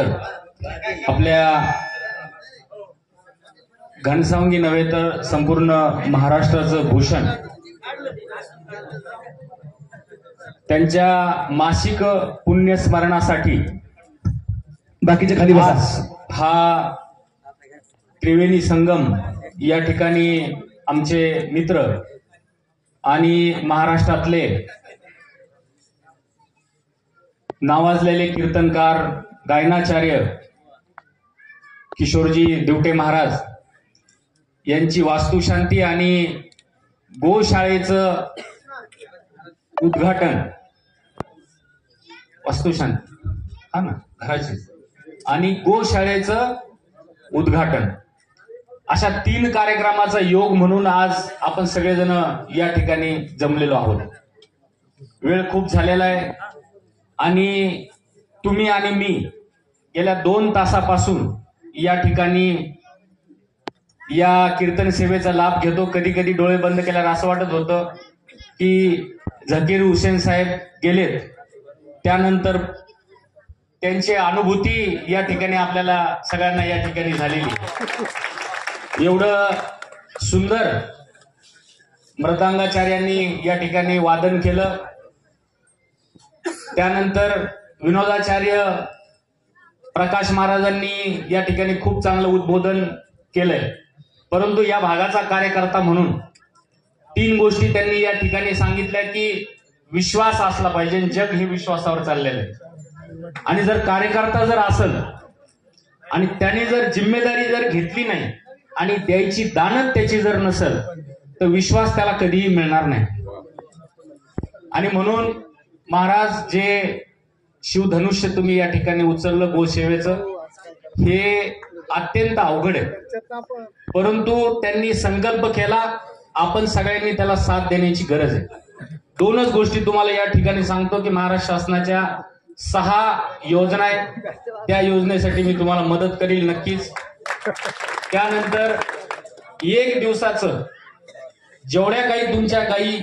रत्नाकर आपल्या घनसावंगी नव्हे तर संपूर्ण महाराष्ट्राचं भूषण, त्यांच्या मासिक पुण्यस्मरणासाठी बाकीचे खाली आज बसा. हा त्रिवेणी संगम या ठिकाणी आमचे मित्र आणि महाराष्ट्रातले नावाजलेले कीर्तनकार गायनाचार्य किशोरजी दिवटे महाराज यांची वास्तुशांती आणि गोशाळेचं उद्घाटन, वास्तुशांती हा ना घराची आणि गोशाळेचं उद्घाटन, अशा 3 कार्यक्रमाचा योग म्हणून आज आपण सगळेजण या ठिकाणी जमलेलो आहोत. वेळ खूप झालेला आहे आणि तुम्ही आणि मी गेल्या 2 तासापासून या ठिकाणी या कीर्तन सेवेचा लाभ घेतो. कधी कधी डोळे बंद केल्यावर असं वाटत होतं की झकीर हुसेन साहेब गेलेत, त्यानंतर त्यांची अनुभूती या ठिकाणी आपल्याला सगळ्यांना या ठिकाणी झालेली. एवढं सुंदर मृदंगाचार्यांनी या ठिकाणी वादन केलं, त्यानंतर विनोदाचार्य प्रकाश महाराजांनी या ठिकाणी खूप चांगलं उद्बोधन केलंय. परंतु या भागाचा कार्यकर्ता म्हणून 3 गोष्टी त्यांनी या ठिकाणी सांगितल्या की विश्वास असला पाहिजे, जग हे विश्वासावर चाललेलं आहे. आणि जर कार्यकर्ता जर असेल आणि त्याने जर जिम्मेदारी जर घेतली नाही आणि द्यायची दानत त्याची जर नसेल तर विश्वास त्याला कधीही मिळणार नाही. आणि म्हणून महाराज जे शिवधनुष्य तुम्ही या ठिकाणी उचललं गोसेवेचं, हे अत्यंत अवघड आहे. परंतु त्यांनी संकल्प केला, आपण सगळ्यांनी त्याला साथ देण्याची गरज आहे. 2च गोष्टी तुम्हाला या ठिकाणी सांगतो की महाराष्ट्र शासनाच्या 6 योजना आहेत, त्या योजनेसाठी मी तुम्हाला मदत करील नक्कीच. त्यानंतर 1 दिवसाचं जेवढ्या काही तुमच्या गायी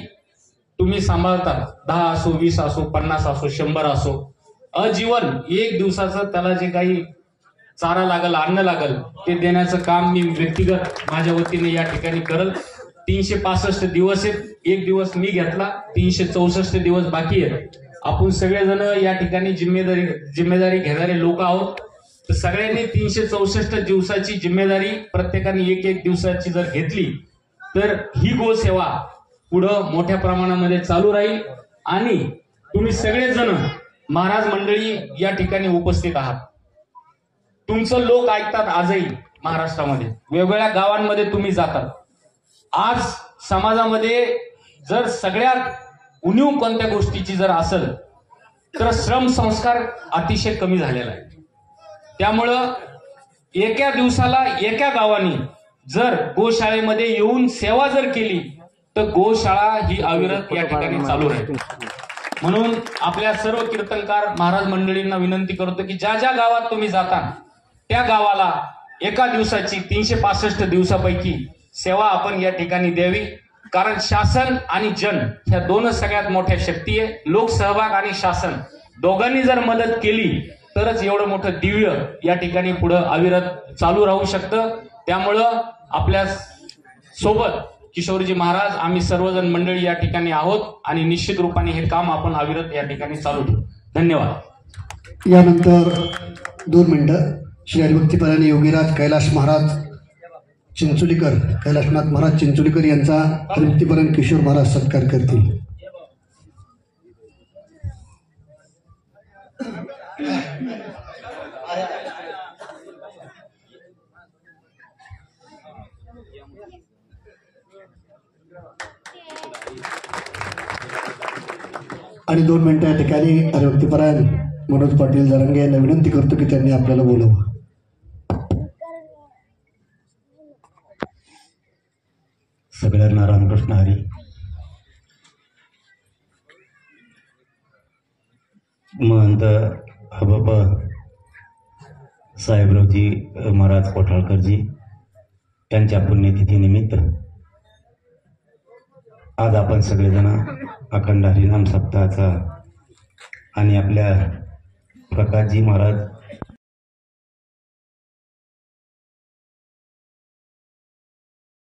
तुम्ही सांभाळतात, 10 असो, 20 असो, 50 असो, 100 असो, अजीवन 1 दिवसाचं त्याला जे काही चारा लागल, अन्न लागल, ते देण्याचं काम मी व्यक्तिगत माझ्या वतीने या ठिकाणी करल. 365 दिवस आहेत, 1 दिवस मी घेतला, 364 दिवस बाकी आहेत. आपण सगळेजण या ठिकाणी जिम्मेदारी घेणारे लोक आहोत. तर सगळ्यांनी 364 दिवसाची जिम्मेदारी प्रत्येकाने 1 दिवसाची जर घेतली तर ही गोसेवा पुढं मोठ्या प्रमाणामध्ये चालू राहील. आणि तुम्ही सगळेजण महाराज मंडळी या ठिकाणी उपस्थित आहात. तुमचं लोक ऐकतात आजही महाराष्ट्रामध्ये, वेगवेगळ्या गावांमध्ये तुम्ही जातात. आज समाजामध्ये जर सगळ्यात उणीव कोणत्या गोष्टीची जर असेल तर श्रम संस्कार अतिशय कमी झालेला आहे. त्यामुळं एका दिवसाला एका गावाने जर गोशाळेमध्ये येऊन सेवा जर केली तर गोशाळा ही अविरत या ठिकाणी चालू राहील. म्हणून आपल्या सर्व कीर्तनकार महाराज मंडळींना विनंती करतो की ज्या ज्या गावात तुम्ही जाता त्या गावाला एका दिवसाची 365 दिवसापैकी सेवा आपण या ठिकाणी द्यावी. कारण शासन आणि जन ह्या 2च सगळ्यात मोठ्या शक्ती आहे. लोकसहभाग आणि शासन दोघांनी जर मदत केली तरच एवढं मोठं दिव्य या ठिकाणी पुढे अविरत चालू राहू शकतं. त्यामुळं आपल्या सोबत किशोरजी महाराज, आम्ही सर्वजण मंडळी या ठिकाणी आहोत आणि निश्चित रूपाने हे काम आपण अविरत या ठिकाणी चालू ठेवू. धन्यवाद. यानंतर 2 मिनिटं श्री हरिभक्तीपरायण योगीराज कैलाश महाराज चिंचोलीकर, कैलाशनाथ महाराज चिंचोलीकर यांचा हरिभक्तीपरायण किशोर महाराज सत्कार करतील. आणि 2 मिनिटं या ठिकाणी हरिभक्तीपरायण मनोज पाटील जरंगे यांना विनंती करतो की त्यांनी आपल्याला बोलावं. सगळ्यांना रामकृष्ण हरी. महंत हबप साहेबरावजी महाराज कोठाळकरजी यांच्या पुण्यतिथीनिमित्त आज आपण सगळेजण अखंड हरिनाम सप्ताहाचा आणि आपल्या प्रकाशजी महाराज